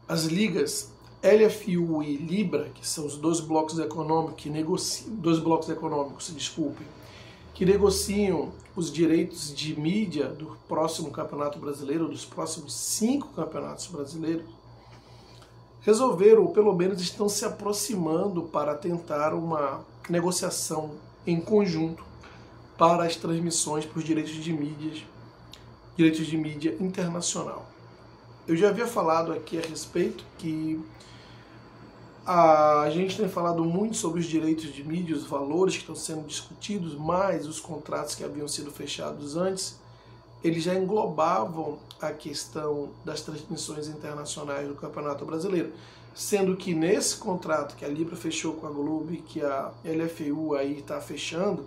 as ligas LFU e Libra, que são os dois blocos econômicos que negociam os direitos de mídia do próximo Campeonato Brasileiro, dos próximos 5 campeonatos brasileiros, resolveram, ou pelo menos estão se aproximando para tentar uma negociação em conjunto para as transmissões para os direitos de mídia internacional. Eu já havia falado aqui a respeito que a gente tem falado muito sobre os direitos de mídia, os valores que estão sendo discutidos, mas os contratos que haviam sido fechados antes, eles já englobavam a questão das transmissões internacionais do Campeonato Brasileiro, sendo que nesse contrato que a Libra fechou com a Globo e que a LFU aí está fechando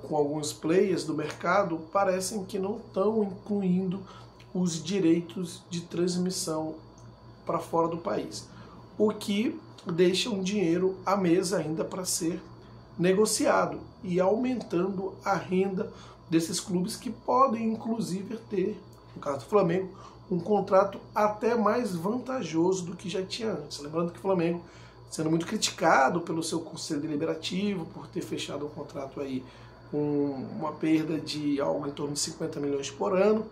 com alguns players do mercado, parecem que não estão incluindo os direitos de transmissão para fora do país, o que deixa um dinheiro à mesa ainda para ser negociado e aumentando a renda desses clubes que podem inclusive ter, no caso do Flamengo, um contrato até mais vantajoso do que já tinha antes. Lembrando que o Flamengo, sendo muito criticado pelo seu conselho deliberativo por ter fechado um contrato aí com uma perda de algo em torno de 50 milhões por ano,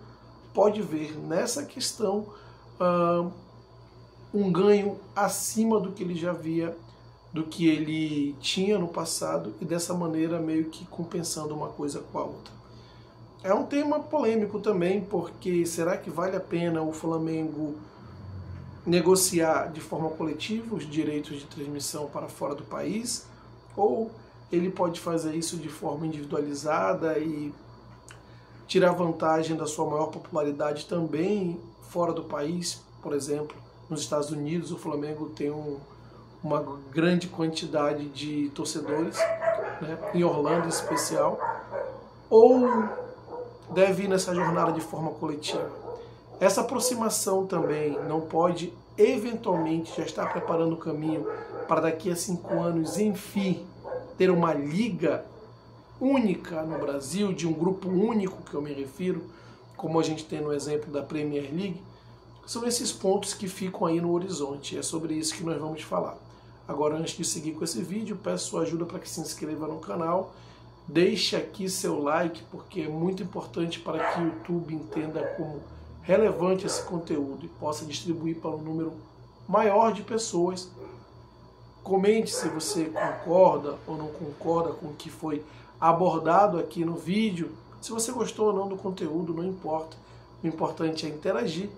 pode ver nessa questão um ganho acima do que ele já via, do que ele tinha no passado, e dessa maneira meio que compensando uma coisa com a outra. É um tema polêmico também, porque será que vale a pena o Flamengo negociar de forma coletiva os direitos de transmissão para fora do país? Ou ele pode fazer isso de forma individualizada e tirar vantagem da sua maior popularidade também fora do país? Por exemplo, nos Estados Unidos o Flamengo tem uma grande quantidade de torcedores, né, em Orlando em especial. Ou deve ir nessa jornada de forma coletiva? Essa aproximação também não pode, eventualmente, já estar preparando o caminho para daqui a 5 anos, enfim, ter uma liga única no Brasil, de um grupo único que eu me refiro, como a gente tem no exemplo da Premier League? São esses pontos que ficam aí no horizonte, é sobre isso que nós vamos falar. Agora, antes de seguir com esse vídeo, peço sua ajuda para que se inscreva no canal, deixe aqui seu like, porque é muito importante para que o YouTube entenda como relevante esse conteúdo e possa distribuir para um número maior de pessoas. Comente se você concorda ou não concorda com o que foi abordado aqui no vídeo. Se você gostou ou não do conteúdo, não importa. O importante é interagir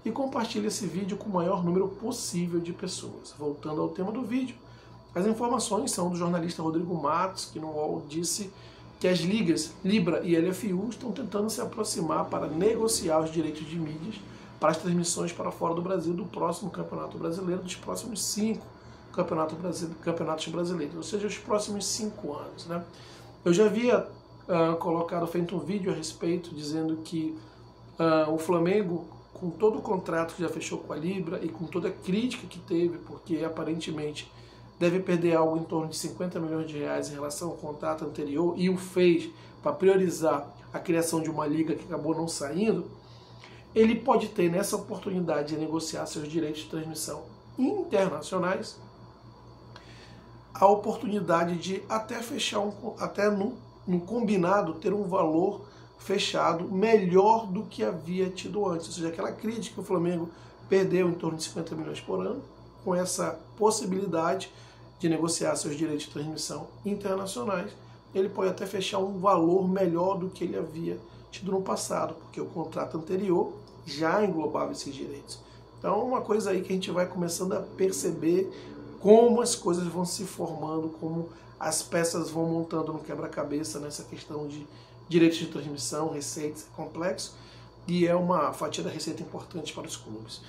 e compartilhe esse vídeo com o maior número possível de pessoas. Voltando ao tema do vídeo, as informações são do jornalista Rodrigo Matos, que no UOL disse que as ligas Libra e LFU estão tentando se aproximar para negociar os direitos de mídias para as transmissões para fora do Brasil do próximo Campeonato Brasileiro, dos próximos 5 campeonatos brasileiros, ou seja, os próximos 5 anos, né? Eu já havia feito um vídeo a respeito, dizendo que o Flamengo, com todo o contrato que já fechou com a Libra e com toda a crítica que teve, porque aparentemente deve perder algo em torno de 50 milhões de reais em relação ao contrato anterior, e o fez para priorizar a criação de uma liga que acabou não saindo, ele pode ter nessa oportunidade de negociar seus direitos de transmissão internacionais a oportunidade de até fechar no combinado ter um valor fechado melhor do que havia tido antes. Ou seja, aquela crítica que o Flamengo perdeu em torno de 50 milhões por ano, com essa possibilidade de negociar seus direitos de transmissão internacionais, ele pode até fechar um valor melhor do que ele havia tido no passado, porque o contrato anterior já englobava esses direitos. Então, uma coisa aí que a gente vai começando a perceber como as coisas vão se formando, como as peças vão montando no quebra-cabeça nessa questão de direitos de transmissão, receitas, complexo, e é uma fatia da receita importante para os clubes.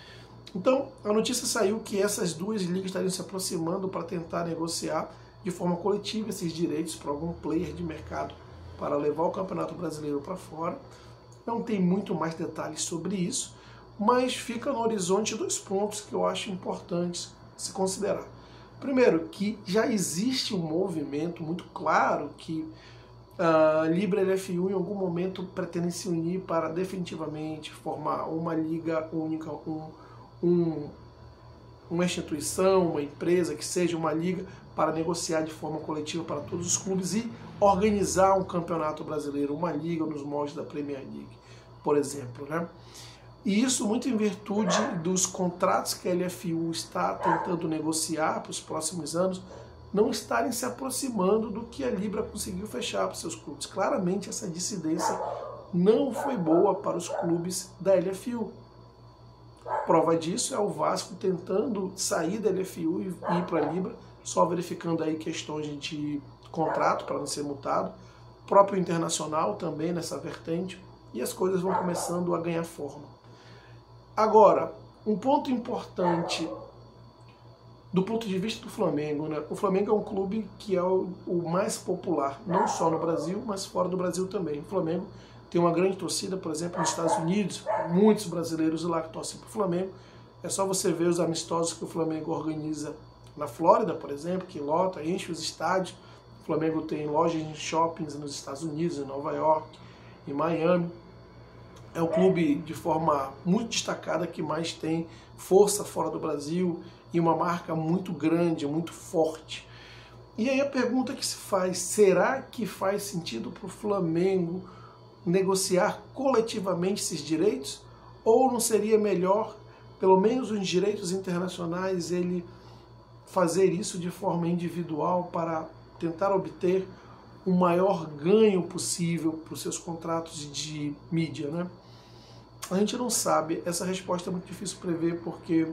Então, a notícia saiu que essas duas ligas estariam se aproximando para tentar negociar de forma coletiva esses direitos para algum player de mercado para levar o Campeonato Brasileiro para fora. Não tem muito mais detalhes sobre isso, mas fica no horizonte 2 pontos que eu acho importantes se considerar. Primeiro, que já existe um movimento muito claro que a Libra e a LFU em algum momento pretendem se unir para definitivamente formar uma liga única, uma instituição, uma empresa, que seja uma liga, para negociar de forma coletiva para todos os clubes e organizar um campeonato brasileiro, uma liga nos moldes da Premier League, por exemplo, né? E isso muito em virtude dos contratos que a LFU está tentando negociar para os próximos anos não estarem se aproximando do que a Libra conseguiu fechar para os seus clubes. Claramente essa dissidência não foi boa para os clubes da LFU. Prova disso é o Vasco tentando sair da LFU e ir para a Libra, só verificando aí questões de contrato para não ser multado. O próprio Internacional também nessa vertente, e as coisas vão começando a ganhar forma. Agora, um ponto importante do ponto de vista do Flamengo, né? O Flamengo é um clube que é o mais popular, não só no Brasil, mas fora do Brasil também. O Flamengo tem uma grande torcida, por exemplo, nos Estados Unidos, muitos brasileiros lá que torcem para o Flamengo. É só você ver os amistosos que o Flamengo organiza na Flórida, por exemplo, que lota, enche os estádios. O Flamengo tem lojas em shoppings nos Estados Unidos, em Nova York, em Miami. É um clube de forma muito destacada que mais tem força fora do Brasil e uma marca muito grande, muito forte. E aí a pergunta que se faz, será que faz sentido para o Flamengo negociar coletivamente esses direitos? Ou não seria melhor, pelo menos os direitos internacionais, ele fazer isso de forma individual para tentar obter o maior ganho possível para os seus contratos de mídia, né? A gente não sabe, essa resposta é muito difícil prever, porque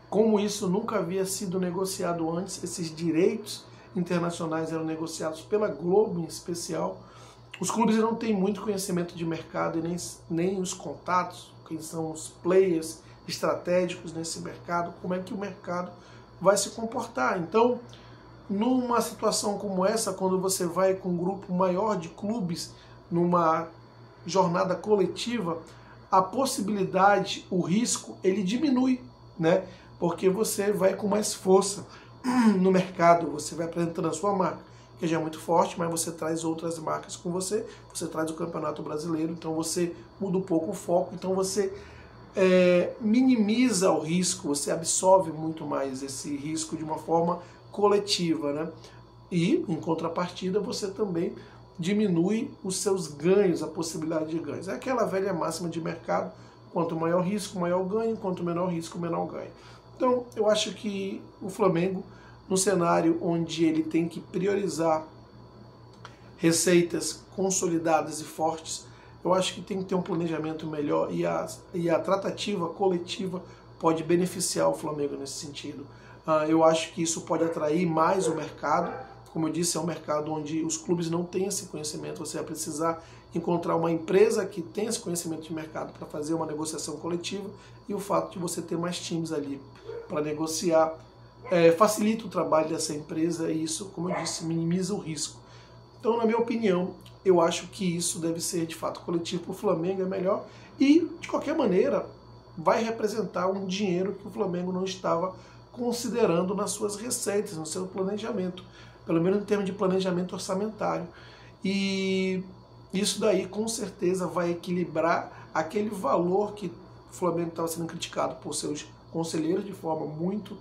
como isso nunca havia sido negociado antes, esses direitos internacionais eram negociados pela Globo em especial, os clubes não têm muito conhecimento de mercado e nem os contatos, quem são os players estratégicos nesse mercado, como é que o mercado vai se comportar. Então, numa situação como essa, quando você vai com um grupo maior de clubes numa jornada coletiva, a possibilidade, o risco, ele diminui, né? Porque você vai com mais força no mercado, você vai apresentando a sua marca, que já é muito forte, mas você traz outras marcas com você, você traz o Campeonato Brasileiro, então você muda um pouco o foco, então você minimiza o risco, você absorve muito mais esse risco de uma forma coletiva, né? E, em contrapartida, você também diminui os seus ganhos, a possibilidade de ganhos. É aquela velha máxima de mercado, quanto maior risco, maior ganho, quanto menor risco, menor ganho. Então, eu acho que o Flamengo, no cenário onde ele tem que priorizar receitas consolidadas e fortes, eu acho que tem que ter um planejamento melhor e a tratativa coletiva pode beneficiar o Flamengo nesse sentido. Eu acho que isso pode atrair mais o mercado. Como eu disse, é um mercado onde os clubes não têm esse conhecimento. Você vai precisar encontrar uma empresa que tem esse conhecimento de mercado para fazer uma negociação coletiva, e o fato de você ter mais times ali para negociar facilita o trabalho dessa empresa, e isso, como eu disse, minimiza o risco. Então, na minha opinião, eu acho que isso deve ser de fato coletivo para o Flamengo, é melhor, e de qualquer maneira vai representar um dinheiro que o Flamengo não estava considerando nas suas receitas, no seu planejamento, pelo menos em termos de planejamento orçamentário. E isso daí com certeza vai equilibrar aquele valor que o Flamengo estava sendo criticado por seus conselheiros de forma muito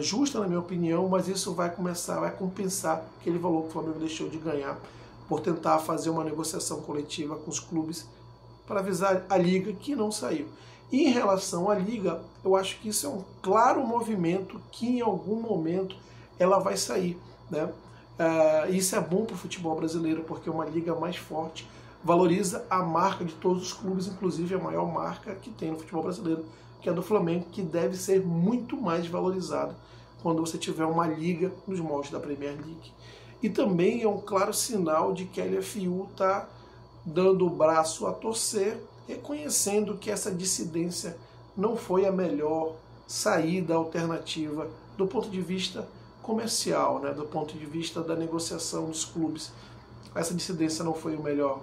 justa, na minha opinião, mas isso vai compensar aquele valor que o Flamengo deixou de ganhar por tentar fazer uma negociação coletiva com os clubes para avisar a Liga que não saiu. E em relação à Liga, eu acho que isso é um claro movimento que em algum momento ela vai sair, né? Isso é bom para o futebol brasileiro, porque uma liga mais forte valoriza a marca de todos os clubes, inclusive a maior marca que tem no futebol brasileiro, que é a do Flamengo, que deve ser muito mais valorizada quando você tiver uma liga nos moldes da Premier League. E também é um claro sinal de que a LFU está dando o braço a torcer, reconhecendo que essa dissidência não foi a melhor saída alternativa do ponto de vista comercial, né, do ponto de vista da negociação dos clubes. Essa dissidência não foi a melhor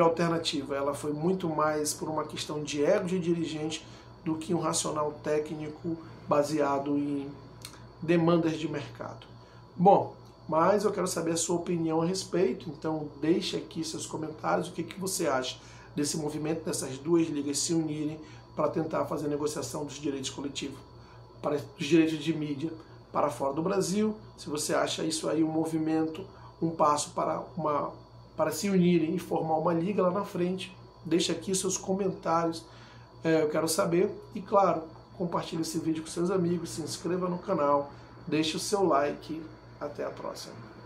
alternativa, ela foi muito mais por uma questão de ego de dirigente do que um racional técnico baseado em demandas de mercado. Bom, mas eu quero saber a sua opinião a respeito, então deixe aqui seus comentários, o que você acha desse movimento dessas duas ligas se unirem para tentar fazer negociação dos direitos coletivos, dos direitos de mídia para fora do Brasil. Se você acha isso aí um movimento, um passo para se unirem e formar uma liga lá na frente, deixe aqui seus comentários, eu quero saber. E claro, compartilhe esse vídeo com seus amigos, se inscreva no canal, deixe o seu like. Até a próxima.